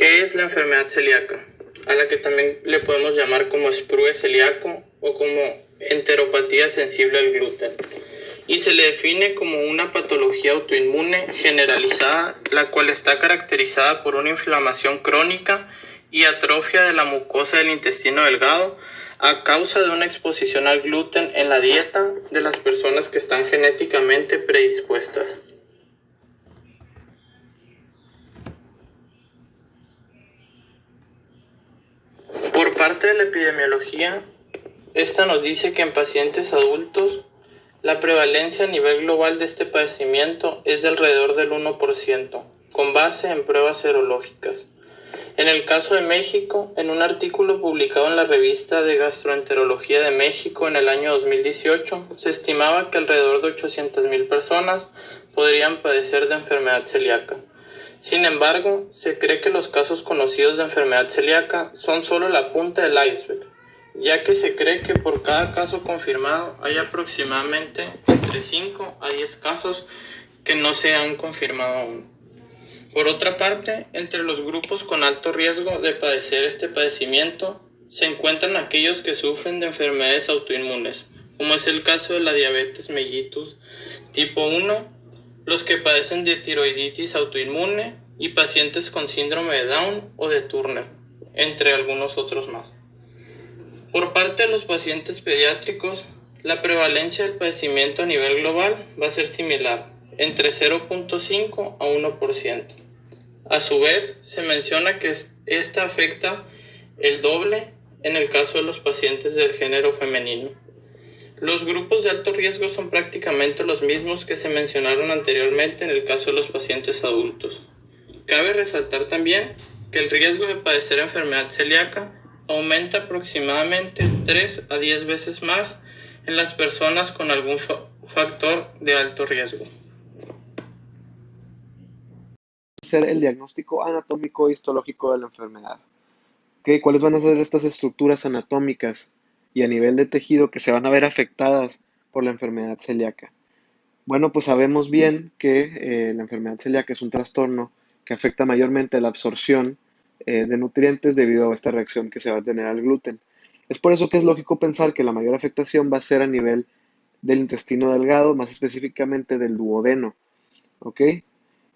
¿Qué es la enfermedad celíaca? A la que también le podemos llamar como sprue celíaco o como enteropatía sensible al gluten. Y se le define como una patología autoinmune generalizada, la cual está caracterizada por una inflamación crónica y atrofia de la mucosa del intestino delgado a causa de una exposición al gluten en la dieta de las personas que están genéticamente predispuestas. Por parte de la epidemiología, esta nos dice que en pacientes adultos la prevalencia a nivel global de este padecimiento es de alrededor del 1%, con base en pruebas serológicas. En el caso de México, en un artículo publicado en la revista de Gastroenterología de México en el año 2018, se estimaba que alrededor de 800,000 personas podrían padecer de enfermedad celíaca. Sin embargo, se cree que los casos conocidos de enfermedad celíaca son solo la punta del iceberg, ya que se cree que por cada caso confirmado hay aproximadamente entre 5 a 10 casos que no se han confirmado aún. Por otra parte, entre los grupos con alto riesgo de padecer este padecimiento se encuentran aquellos que sufren de enfermedades autoinmunes, como es el caso de la diabetes mellitus tipo 1, los que padecen de tiroiditis autoinmune y pacientes con síndrome de Down o de Turner, entre algunos otros más. Por parte de los pacientes pediátricos, la prevalencia del padecimiento a nivel global va a ser similar, entre 0.5 a 1%. A su vez, se menciona que esta afecta el doble en el caso de los pacientes del género femenino. Los grupos de alto riesgo son prácticamente los mismos que se mencionaron anteriormente en el caso de los pacientes adultos. Cabe resaltar también que el riesgo de padecer enfermedad celíaca aumenta aproximadamente 3 a 10 veces más en las personas con algún factor de alto riesgo. Ser el diagnóstico anatómico e histológico de la enfermedad. ¿Okay? ¿Cuáles van a ser estas estructuras anatómicas y a nivel de tejido que se van a ver afectadas por la enfermedad celíaca? Bueno, pues sabemos bien que la enfermedad celíaca es un trastorno que afecta mayormente la absorción de nutrientes debido a esta reacción que se va a tener al gluten. Es por eso que es lógico pensar que la mayor afectación va a ser a nivel del intestino delgado, más específicamente del duodeno. ¿Ok?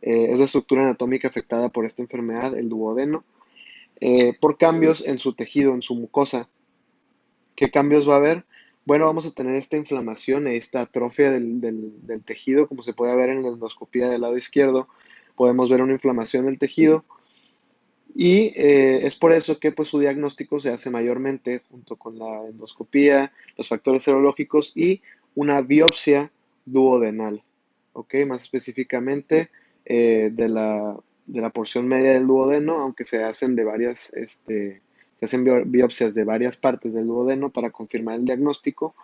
Es la estructura anatómica afectada por esta enfermedad, el duodeno, por cambios en su tejido, en su mucosa. ¿Qué cambios va a haber? Bueno, vamos a tener esta inflamación, esta atrofia del tejido, como se puede ver en la endoscopía del lado izquierdo. Podemos ver una inflamación del tejido y es por eso que pues, su diagnóstico se hace mayormente junto con la endoscopía, los factores serológicos y una biopsia duodenal. ¿Ok? Más específicamente de la porción media del duodeno, aunque se hacen de varias, se hacen biopsias de varias partes del duodeno para confirmar el diagnóstico.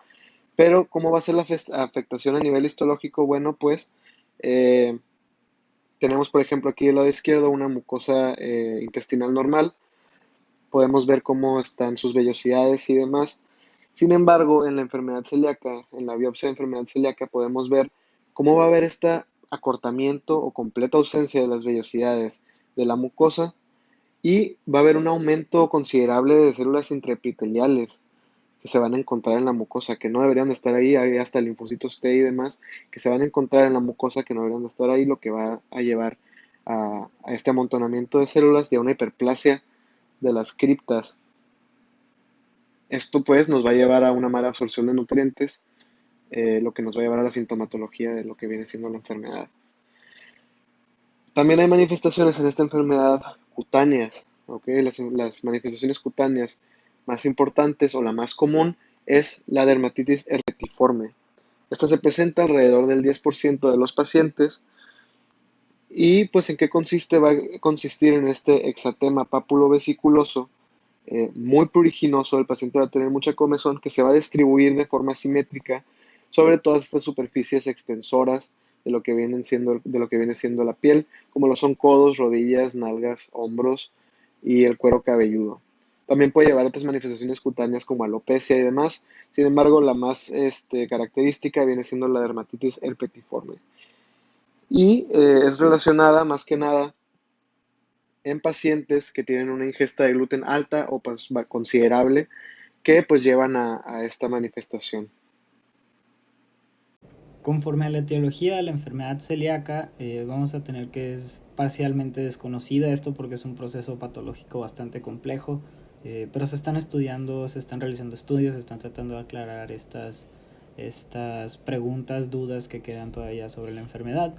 Pero, ¿cómo va a ser la afectación a nivel histológico? Bueno, pues tenemos, por ejemplo, aquí del lado izquierdo una mucosa intestinal normal. Podemos ver cómo están sus vellosidades y demás. Sin embargo, en la enfermedad celíaca, en la biopsia de enfermedad celíaca, podemos ver cómo va a haber este acortamiento o completa ausencia de las vellosidades de la mucosa y va a haber un aumento considerable de células intraepiteliales que se van a encontrar en la mucosa, que no deberían de estar ahí, hay hasta linfocitos T y demás, que se van a encontrar en la mucosa que no deberían de estar ahí, lo que va a llevar a este amontonamiento de células y a una hiperplasia de las criptas. Esto pues nos va a llevar a una mala absorción de nutrientes, lo que nos va a llevar a la sintomatología de lo que viene siendo la enfermedad. También hay manifestaciones en esta enfermedad cutáneas, ¿okay? Las manifestaciones cutáneas más importantes o la más común es la dermatitis herpetiforme. Esta se presenta alrededor del 10% de los pacientes. ¿Y pues en qué consiste? Va a consistir en este exantema pápulo-vesiculoso muy pruriginoso. El paciente va a tener mucha comezón que se va a distribuir de forma simétrica sobre todas estas superficies extensoras de lo que viene siendo la piel, como lo son codos, rodillas, nalgas, hombros y el cuero cabelludo. También puede llevar a otras manifestaciones cutáneas como alopecia y demás. Sin embargo, la más característica viene siendo la dermatitis herpetiforme. Y es relacionada más que nada en pacientes que tienen una ingesta de gluten alta o pues, considerable que pues llevan a esta manifestación. Conforme a la etiología de la enfermedad celíaca, vamos a tener que es parcialmente desconocida esto porque es un proceso patológico bastante complejo, pero se están estudiando, se están realizando estudios, se están tratando de aclarar estas preguntas, dudas que quedan todavía sobre la enfermedad.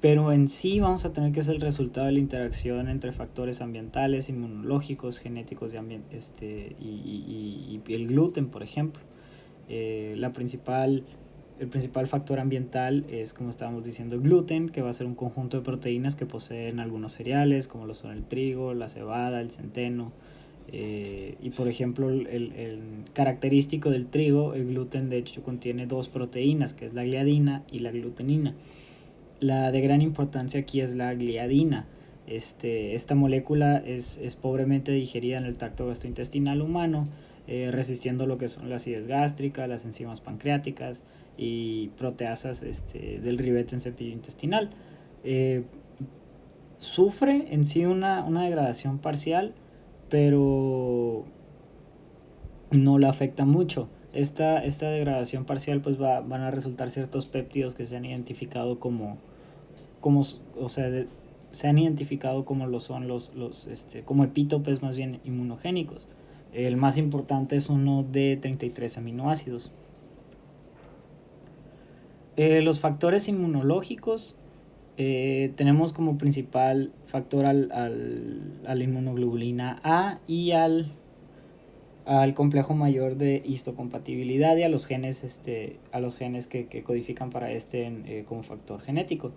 Pero en sí vamos a tener que ser el resultado de la interacción entre factores ambientales, inmunológicos, genéticos y el gluten, por ejemplo. El principal factor ambiental es, como estábamos diciendo, el gluten, que va a ser un conjunto de proteínas que poseen algunos cereales, como lo son el trigo, la cebada, el centeno. Y por ejemplo, el característico del trigo, el gluten de hecho contiene dos proteínas, que es la gliadina y la glutenina. La de gran importancia aquí es la gliadina. Esta molécula es pobremente digerida en el tracto gastrointestinal humano, resistiendo lo que son la acidez gástrica, las enzimas pancreáticas y proteasas del ribete en cepillo intestinal. Sufre en sí una degradación parcial, pero no la afecta mucho. Esta degradación parcial pues van a resultar ciertos péptidos que se han identificado se han identificado como lo son como epítopes más bien inmunogénicos. El más importante es uno de 33 aminoácidos. Los factores inmunológicos, tenemos como principal factor a la inmunoglobulina A y al complejo mayor de histocompatibilidad y a los genes, que codifican para como factor genético.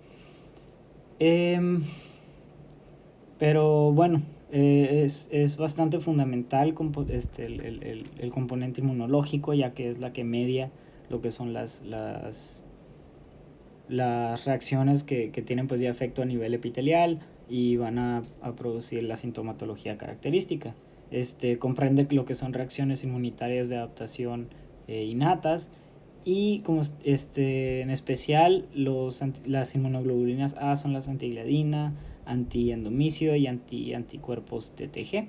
Pero bueno, es bastante fundamental el componente inmunológico, ya que es la que media lo que son las reacciones que tienen pues ya efecto a nivel epitelial y van a producir la sintomatología característica. Comprende lo que son reacciones inmunitarias de adaptación innatas y en especial las inmunoglobulinas A son las antigliadina, antiendomicio y anticuerpos TTG.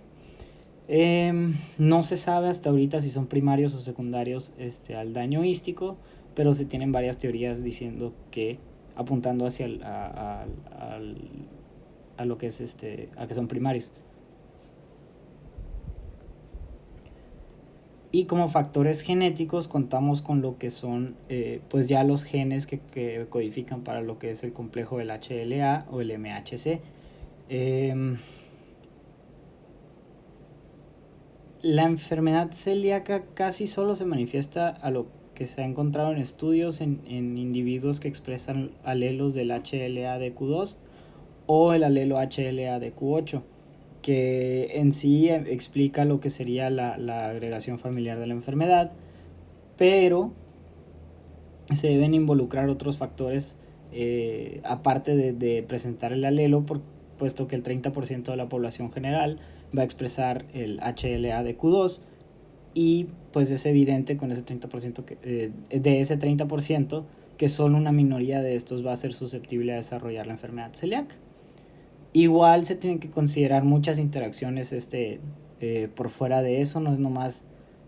No se sabe hasta ahorita si son primarios o secundarios al daño hístico, pero se tienen varias teorías diciendo que apuntando hacia a lo que es a que son primarios. Y como factores genéticos contamos con lo que son pues ya los genes que codifican para lo que es el complejo del HLA o el MHC. La enfermedad celíaca casi solo se manifiesta a lo que se ha encontrado en estudios en individuos que expresan alelos del HLA-DQ2 o el alelo HLA-DQ8, que en sí explica lo que sería la agregación familiar de la enfermedad, pero se deben involucrar otros factores aparte de presentar el alelo, puesto que el 30% de la población general va a expresar el HLA-DQ2 y pues es evidente con ese 30% de ese 30% que solo una minoría de estos va a ser susceptible a desarrollar la enfermedad celíaca. Igual se tienen que considerar muchas interacciones por fuera de eso, no es nomás,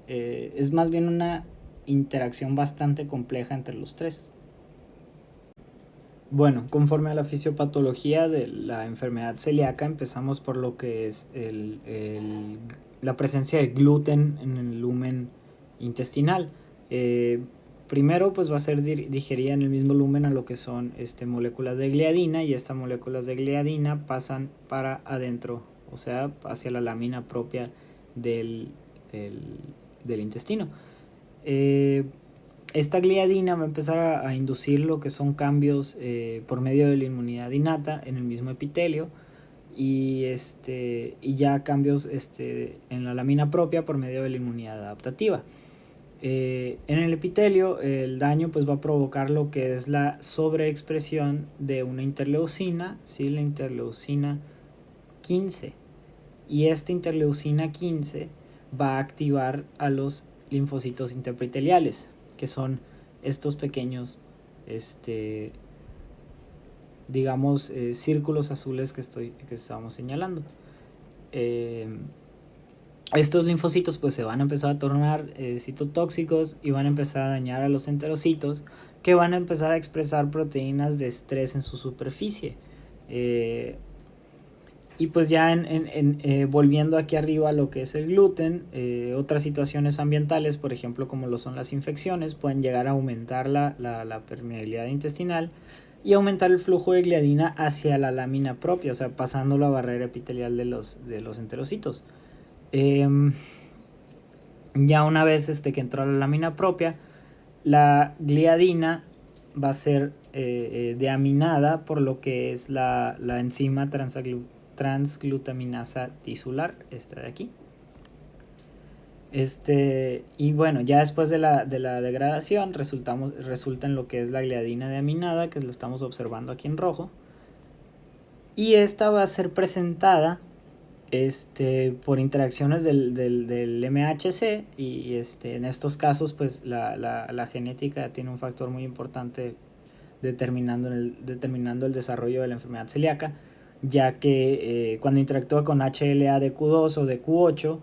es más bien una interacción bastante compleja entre los tres. Bueno, conforme a la fisiopatología de la enfermedad celíaca, empezamos por lo que es la presencia de gluten en el lumen intestinal. Primero pues va a ser digerida en el mismo lumen a lo que son moléculas de gliadina, y estas moléculas de gliadina pasan para adentro, o sea, hacia la lámina propia del intestino. Esta gliadina va a empezar a inducir lo que son cambios por medio de la inmunidad innata en el mismo epitelio y ya cambios en la lámina propia por medio de la inmunidad adaptativa. En el epitelio el daño pues va a provocar lo que es la sobreexpresión de una interleucina, ¿sí? La interleucina 15, y esta interleucina 15 va a activar a los linfocitos intraepiteliales, que son estos pequeños digamos, círculos azules que estábamos señalando. Estos linfocitos pues se van a empezar a tornar citotóxicos y van a empezar a dañar a los enterocitos, que van a empezar a expresar proteínas de estrés en su superficie. Y pues ya volviendo aquí arriba a lo que es el gluten, otras situaciones ambientales, por ejemplo como lo son las infecciones, pueden llegar a aumentar la permeabilidad intestinal y aumentar el flujo de gliadina hacia la lámina propia, o sea, pasando la barrera epitelial de los enterocitos. Ya una vez que entró a la lámina propia, la gliadina va a ser deaminada por lo que es la enzima transglutaminasa tisular, esta de aquí. Y bueno, ya después de la degradación resulta en lo que es la gliadina deaminada, que lo estamos observando aquí en rojo. Y esta va a ser presentada por interacciones del MHC y en estos casos pues la genética tiene un factor muy importante determinando el desarrollo de la enfermedad celíaca, ya que cuando interactúa con HLA de Q2 o de Q8,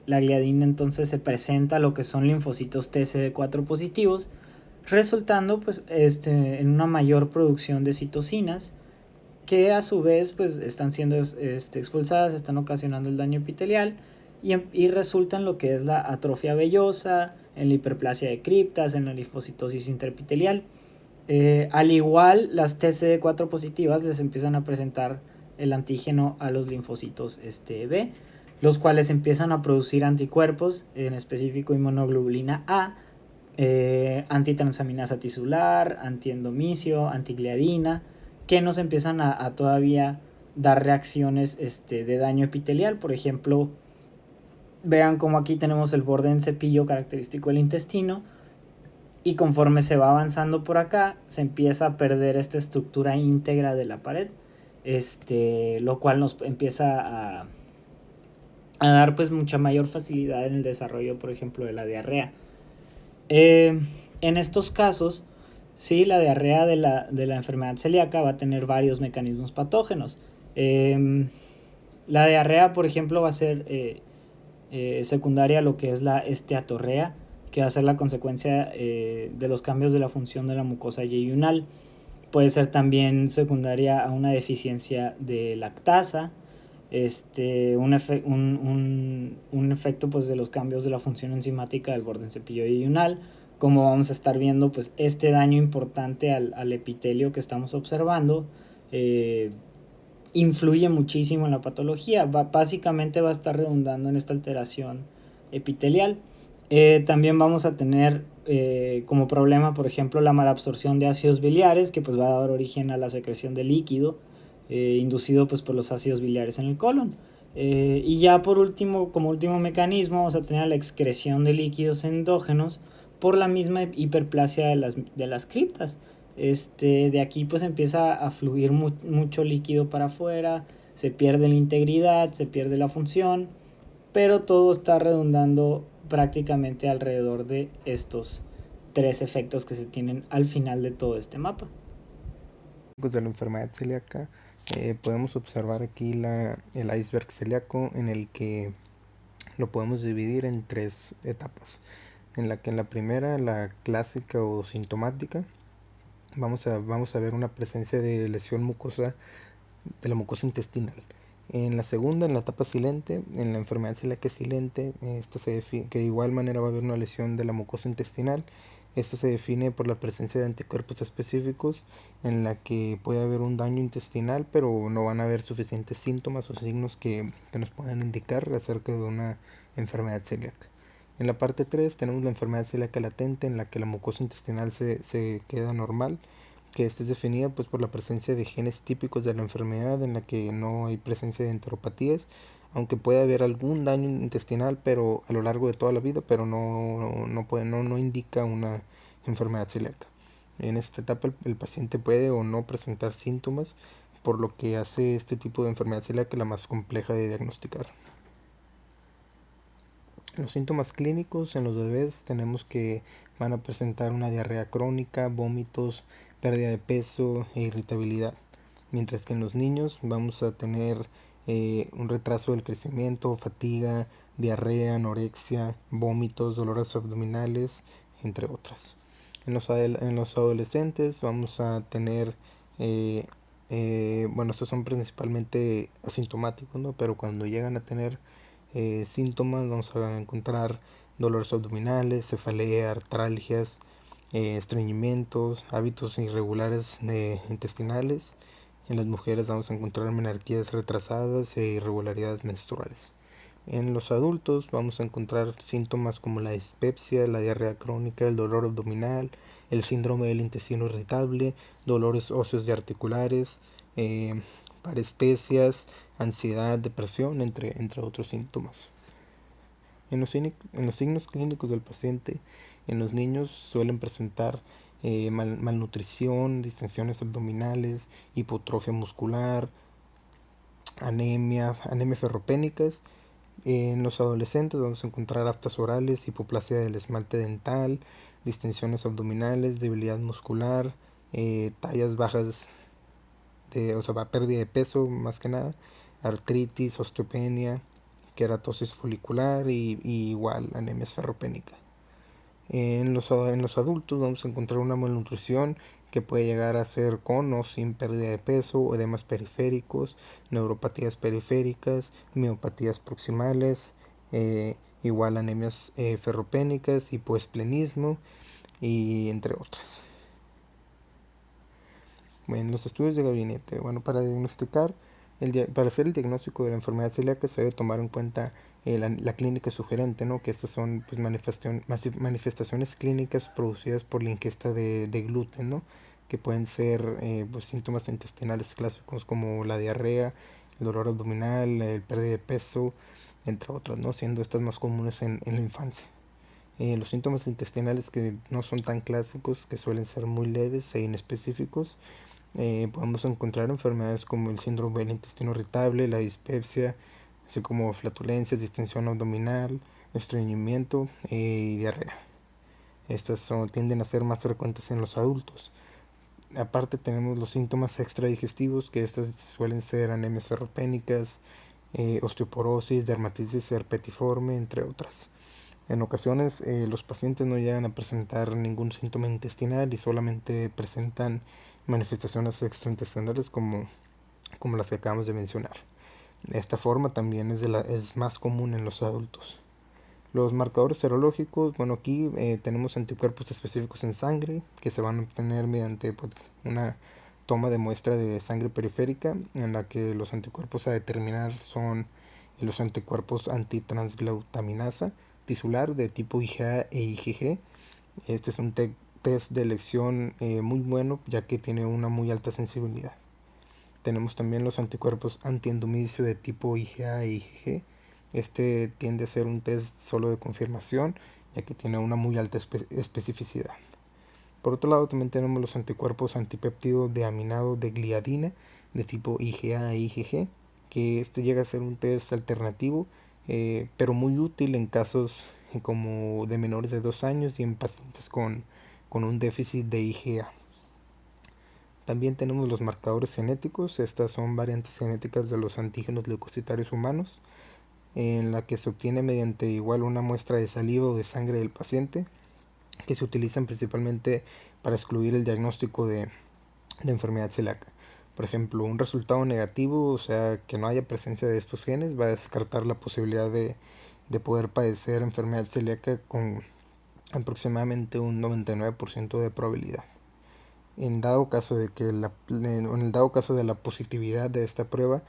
la gliadina entonces se presenta lo que son linfocitos TCD4 positivos, resultando pues en una mayor producción de citocinas, que a su vez pues están siendo expulsadas, están ocasionando el daño epitelial y resulta en lo que es la atrofia vellosa, en la hiperplasia de criptas, en la linfocitosis interepitelial. Al igual, las TCD4 positivas les empiezan a presentar el antígeno a los linfocitos B, los cuales empiezan a producir anticuerpos, en específico inmunoglobulina A, antitransaminasa tisular, antiendomicio, antigliadina, que nos empiezan a todavía dar reacciones de daño epitelial. Por ejemplo, vean como aquí tenemos el borde en cepillo característico del intestino, y conforme se va avanzando por acá se empieza a perder esta estructura íntegra de la pared, lo cual nos empieza a dar pues mucha mayor facilidad en el desarrollo, por ejemplo, de la diarrea. En estos casos, sí, la diarrea de la enfermedad celíaca va a tener varios mecanismos patógenos. La diarrea, por ejemplo, va a ser secundaria a lo que es la esteatorrea, que va a ser la consecuencia de los cambios de la función de la mucosa yeyunal. Puede ser también secundaria a una deficiencia de lactasa, un efecto pues de los cambios de la función enzimática del borde en cepillo yeyunal. Como vamos a estar viendo, pues este daño importante al epitelio que estamos observando influye muchísimo en la patología. Básicamente va a estar redundando en esta alteración epitelial. También vamos a tener como problema, por ejemplo, la malabsorción de ácidos biliares, que pues va a dar origen a la secreción de líquido inducido pues por los ácidos biliares en el colon. Y ya por último, como último mecanismo, vamos a tener la excreción de líquidos endógenos por la misma hiperplasia de las criptas. De aquí pues empieza a fluir mucho líquido para afuera, se pierde la integridad, se pierde la función, pero todo está redundando prácticamente alrededor de estos tres efectos que se tienen al final de todo este mapa. De la enfermedad celíaca, podemos observar aquí el iceberg celíaco, en el que lo podemos dividir en tres etapas. En la primera, la clásica o sintomática, vamos a ver una presencia de lesión mucosa de la mucosa intestinal. En la segunda, en la etapa silente, en la enfermedad celíaca silente, que de igual manera va a haber una lesión de la mucosa intestinal. Esta se define por la presencia de anticuerpos específicos, en la que puede haber un daño intestinal, pero no van a haber suficientes síntomas o signos que nos puedan indicar acerca de una enfermedad celíaca. En la parte 3 tenemos la enfermedad celíaca latente, en la que la mucosa intestinal se queda normal, que esta es definida pues por la presencia de genes típicos de la enfermedad, en la que no hay presencia de enteropatías, aunque puede haber algún daño intestinal pero a lo largo de toda la vida, pero no indica una enfermedad celíaca. En esta etapa el paciente puede o no presentar síntomas, por lo que hace este tipo de enfermedad celíaca la más compleja de diagnosticar. Los síntomas clínicos en los bebés tenemos que van a presentar una diarrea crónica, vómitos, pérdida de peso e irritabilidad. Mientras que en los niños vamos a tener un retraso del crecimiento, fatiga, diarrea, anorexia, vómitos, dolores abdominales, entre otras. En los adolescentes vamos a tener, bueno, estos son principalmente asintomáticos, ¿no? Pero cuando llegan a tener síntomas vamos a encontrar dolores abdominales, cefalea, artralgias, estreñimientos, hábitos irregulares intestinales. En las mujeres vamos a encontrar menarquías retrasadas e irregularidades menstruales. En los adultos vamos a encontrar síntomas como la dispepsia, la diarrea crónica, el dolor abdominal, el síndrome del intestino irritable, dolores óseos y articulares, parestesias, ansiedad, depresión, entre otros síntomas. En los signos clínicos del paciente, en los niños suelen presentar malnutrición, distensiones abdominales, hipotrofia muscular, anemia ferropénicas. En los adolescentes vamos a encontrar aftas orales, hipoplasia del esmalte dental, distensiones abdominales, debilidad muscular, tallas bajas, pérdida de peso más que nada, artritis, osteopenia, queratosis folicular y igual anemia ferropénica. En los adultos vamos a encontrar una malnutrición que puede llegar a ser con o sin pérdida de peso, edemas periféricos, neuropatías periféricas, miopatías proximales, igual anemias ferropénicas, hipoesplenismo y entre otras. Bueno, los estudios de gabinete. Bueno, para hacer el diagnóstico de la enfermedad celíaca se debe tomar en cuenta la clínica sugerente, ¿no? Que estas son pues, manifestaciones clínicas producidas por la ingesta de gluten, ¿no? Que pueden ser pues, síntomas intestinales clásicos como la diarrea, el dolor abdominal, el pérdida de peso, entre otras, ¿no? Siendo estas más comunes en la infancia. Los síntomas intestinales que no son tan clásicos, que suelen ser muy leves e inespecíficos, podemos encontrar enfermedades como el síndrome del intestino irritable, la dispepsia, así como flatulencias, distensión abdominal, estreñimiento y diarrea. Estas tienden a ser más frecuentes en los adultos. Aparte tenemos los síntomas extradigestivos, que estas suelen ser anemias ferropénicas, osteoporosis, dermatitis herpetiforme, entre otras. En ocasiones los pacientes no llegan a presentar ningún síntoma intestinal y solamente presentan manifestaciones extraintestinales como las que acabamos de mencionar. Esta forma también es más común en los adultos. Los marcadores serológicos, bueno, aquí tenemos anticuerpos específicos en sangre que se van a obtener mediante una toma de muestra de sangre periférica, en la que los anticuerpos a determinar son los anticuerpos antitransglutaminasa tisular de tipo IgA e IgG. Este es un test de elección muy bueno, ya que tiene una muy alta sensibilidad. Tenemos también los anticuerpos antiendomicio de tipo IgA e IgG. Este tiende a ser un test solo de confirmación, ya que tiene una muy alta especificidad. Por otro lado, también tenemos los anticuerpos antipéptido de aminado de gliadina de tipo IgA e IgG, que este llega a ser un test alternativo, pero muy útil en casos como de menores de 2 años y en pacientes con un déficit de IgA. También tenemos los marcadores genéticos. Estas son variantes genéticas de los antígenos leucocitarios humanos, en la que se obtiene mediante igual una muestra de saliva o de sangre del paciente, que se utilizan principalmente para excluir el diagnóstico de enfermedad celíaca. Por ejemplo, un resultado negativo, o sea, que no haya presencia de estos genes, va a descartar la posibilidad de poder padecer enfermedad celíaca con aproximadamente un 99% de probabilidad. En el dado caso de la positividad de esta prueba,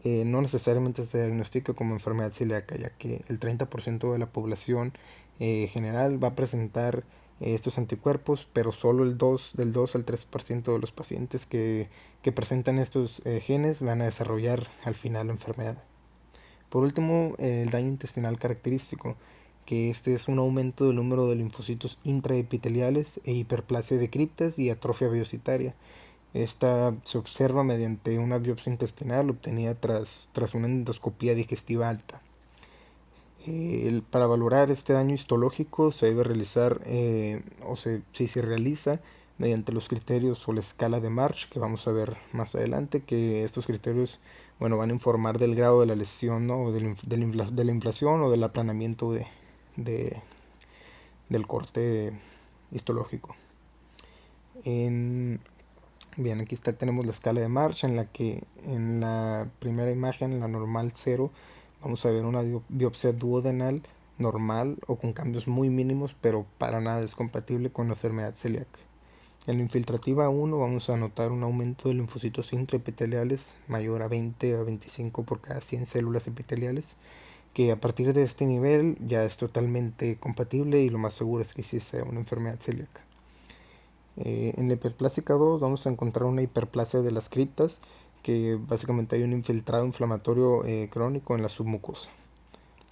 no necesariamente se diagnostica como enfermedad celíaca, ya que el 30% de la población general va a presentar estos anticuerpos, pero solo del 2 al 3% de los pacientes que presentan estos genes van a desarrollar al final la enfermedad. Por último, el daño intestinal característico, que este es un aumento del número de linfocitos intraepiteliales e hiperplasia de criptas y atrofia biocitaria. Esta se observa mediante una biopsia intestinal obtenida tras una endoscopía digestiva alta. Para valorar este daño histológico se debe realizar, si se realiza, mediante los criterios o la escala de March, que vamos a ver más adelante, que estos criterios, bueno, van a informar del grado de la lesión, ¿no? O de la inflación o del aplanamiento de- del corte histológico. Bien, aquí tenemos la escala de March, en la que en la primera imagen, en la normal 0, vamos a ver una biopsia duodenal normal o con cambios muy mínimos, pero para nada es compatible con la enfermedad celíaca. En la infiltrativa 1 vamos a notar un aumento de linfocitos intraepiteliales mayor a 20 a 25 por cada 100 células epiteliales, que a partir de este nivel ya es totalmente compatible y lo más seguro es que sí sea una enfermedad celíaca. En la hiperplásica 2 vamos a encontrar una hiperplasia de las criptas, que básicamente hay un infiltrado inflamatorio crónico en la submucosa.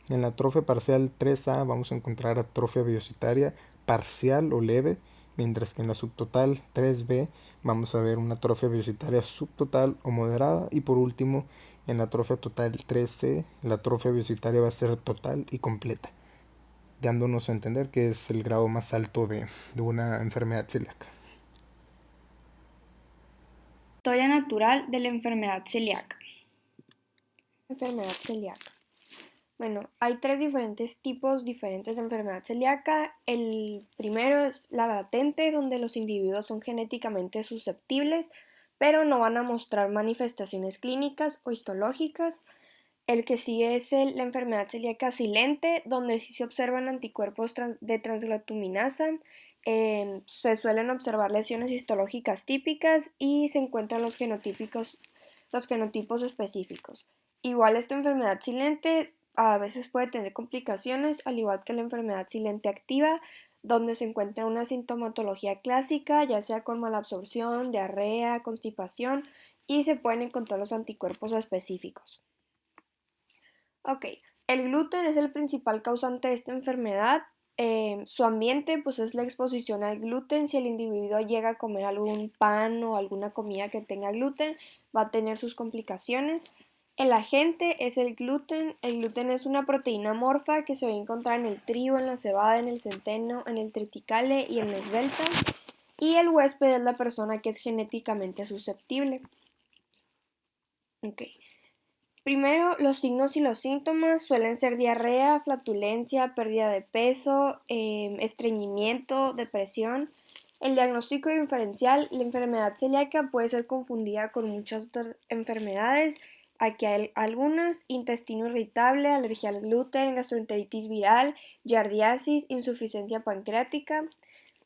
En la atrofia parcial 3A vamos a encontrar atrofia velocitaria parcial o leve, mientras que en la subtotal 3B vamos a ver una atrofia velocitaria subtotal o moderada, y por último en la atrofia total 3C la atrofia velocitaria va a ser total y completa, dándonos a entender que es el grado más alto de una enfermedad celíaca. Historia natural de la enfermedad celíaca. Enfermedad celíaca. Bueno, hay tres tipos diferentes de enfermedad celíaca. El primero es la latente, donde los individuos son genéticamente susceptibles, pero no van a mostrar manifestaciones clínicas o histológicas. El que sigue es la enfermedad celíaca silente, donde sí se observan anticuerpos de transglutaminasa. Se suelen observar lesiones histológicas típicas y se encuentran los genotipos específicos. Igual esta enfermedad silente a veces puede tener complicaciones, al igual que la enfermedad silente activa, donde se encuentra una sintomatología clásica, ya sea con malabsorción, diarrea, constipación, y se pueden encontrar los anticuerpos específicos. Ok, el gluten es el principal causante de esta enfermedad. Su ambiente pues es la exposición al gluten. Si el individuo llega a comer algún pan o alguna comida que tenga gluten, va a tener sus complicaciones. El agente es el gluten. El gluten es una proteína amorfa que se va a encontrar en el trigo, en la cebada, en el centeno, en el triticale y en la esbelta. Y el huésped es la persona que es genéticamente susceptible. Ok. Primero, los signos y los síntomas suelen ser diarrea, flatulencia, pérdida de peso, estreñimiento, depresión. El diagnóstico diferencial, la enfermedad celíaca puede ser confundida con muchas otras enfermedades. Aquí hay algunas: intestino irritable, alergia al gluten, gastroenteritis viral, giardiasis, insuficiencia pancreática.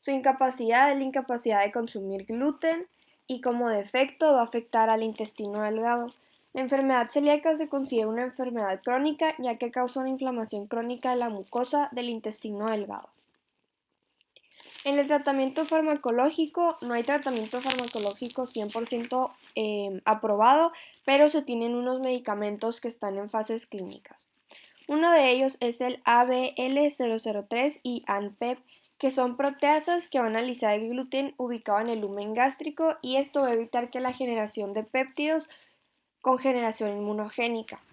Su incapacidad es la incapacidad de consumir gluten y como defecto va a afectar al intestino delgado. La enfermedad celíaca se considera una enfermedad crónica, ya que causa una inflamación crónica de la mucosa del intestino delgado. En el tratamiento farmacológico, no hay tratamiento farmacológico 100% aprobado, pero se tienen unos medicamentos que están en fases clínicas. Uno de ellos es el ABL003 y ANPEP, que son proteasas que van a lisar el gluten ubicado en el lumen gástrico, y esto va a evitar que la generación de péptidos con generación inmunogénica.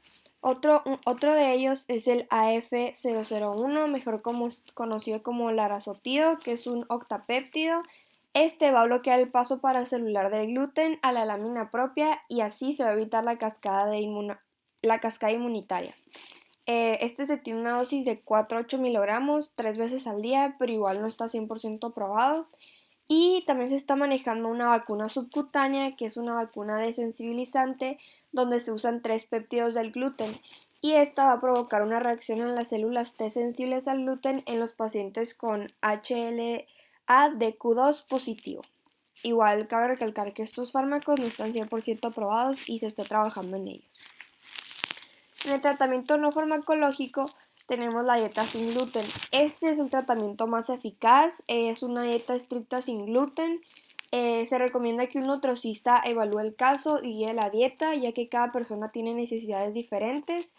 Otro de ellos es el AF001, mejor conocido como larazotido, que es un octapéptido. Este va a bloquear el paso paracelular del gluten a la lámina propia, y así se va a evitar la cascada inmunitaria. Este se tiene una dosis de 4 a 8 miligramos 3 veces al día, pero igual no está 100% aprobado. Y también se está manejando una vacuna subcutánea, que es una vacuna desensibilizante, donde se usan 3 péptidos del gluten, y esta va a provocar una reacción en las células T sensibles al gluten en los pacientes con HLA-DQ2 positivo. Igual cabe recalcar que estos fármacos no están 100% aprobados y se está trabajando en ellos. En el tratamiento no farmacológico tenemos la dieta sin gluten. Este es el tratamiento más eficaz, es una dieta estricta sin gluten. Se recomienda que un nutricista evalúe el caso y guíe la dieta, ya que cada persona tiene necesidades diferentes.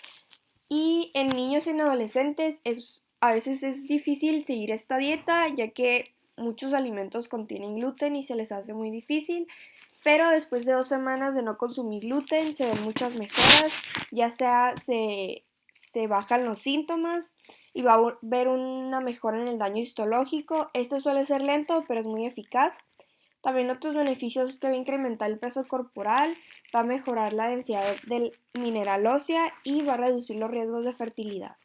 Y en niños y en adolescentes a veces es difícil seguir esta dieta, ya que muchos alimentos contienen gluten y se les hace muy difícil. Pero después de 2 semanas de no consumir gluten se ven muchas mejoras, ya sea se bajan los síntomas y va a ver una mejora en el daño histológico. Este suele ser lento, pero es muy eficaz. También otros beneficios es que va a incrementar el peso corporal, va a mejorar la densidad del mineral ósea y va a reducir los riesgos de fertilidad.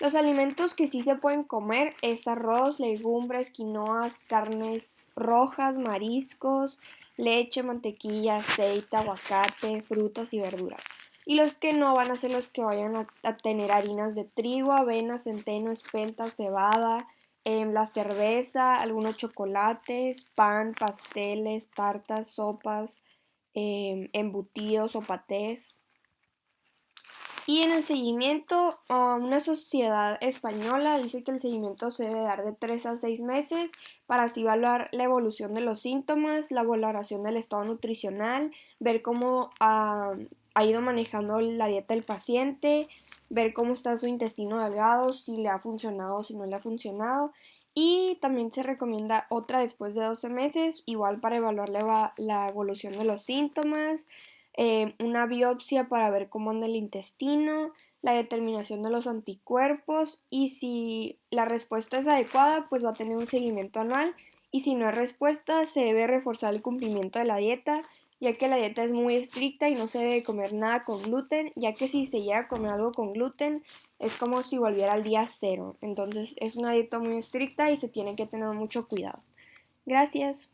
Los alimentos que sí se pueden comer es arroz, legumbres, quinoas, carnes rojas, mariscos, leche, mantequilla, aceite, aguacate, frutas y verduras. Y los que no van a ser los que vayan a tener harinas de trigo, avena, centeno, espelta, cebada, la cerveza, algunos chocolates, pan, pasteles, tartas, sopas, embutidos o patés. Y en el seguimiento, una sociedad española dice que el seguimiento se debe dar de 3 a 6 meses para así evaluar la evolución de los síntomas, la valoración del estado nutricional, ver cómo ha ido manejando la dieta del paciente, ver cómo está su intestino delgado, si le ha funcionado o si no le ha funcionado. Y también se recomienda otra después de 12 meses, igual para evaluar la evolución de los síntomas, una biopsia para ver cómo anda el intestino, la determinación de los anticuerpos y si la respuesta es adecuada, pues va a tener un seguimiento anual y si no hay respuesta, se debe reforzar el cumplimiento de la dieta, ya que la dieta es muy estricta y no se debe comer nada con gluten, ya que si se llega a comer algo con gluten es como si volviera al día cero. Entonces es una dieta muy estricta y se tiene que tener mucho cuidado. Gracias.